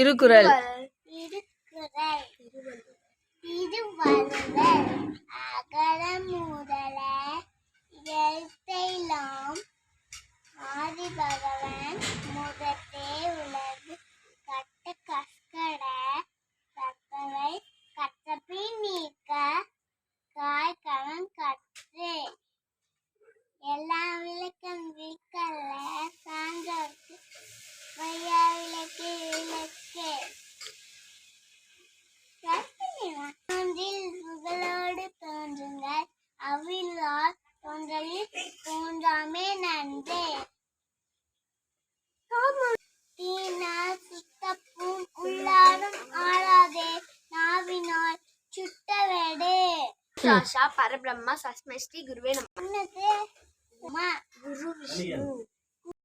திருக்குறள். திருவள்ளுவர் அகர முதல எழுத்தெல்லாம் ஆதி பகவன் முதற்றே உலகு கட்ட கற்கட கற்றவை கற்றபின் நீக்க காய் கணம் கற்று எல்லா விளக்கம் விற்கல்ல சான்றோர்க்கு வையா விளக்கு விளக்கு புகழோடு தோன்றுங்கள் அவிழ்வார் தோன்றலில் தோன்றாமே நன்றே தீனால் சுத்தப்பும் உள்ளாரும் ஆளாதே நாவினால் சுட்டவேடு. சாஷா பரபிரம்மா சஸ்மை ஸ்ரீ குருவே நமः. குரு விஷ்ணு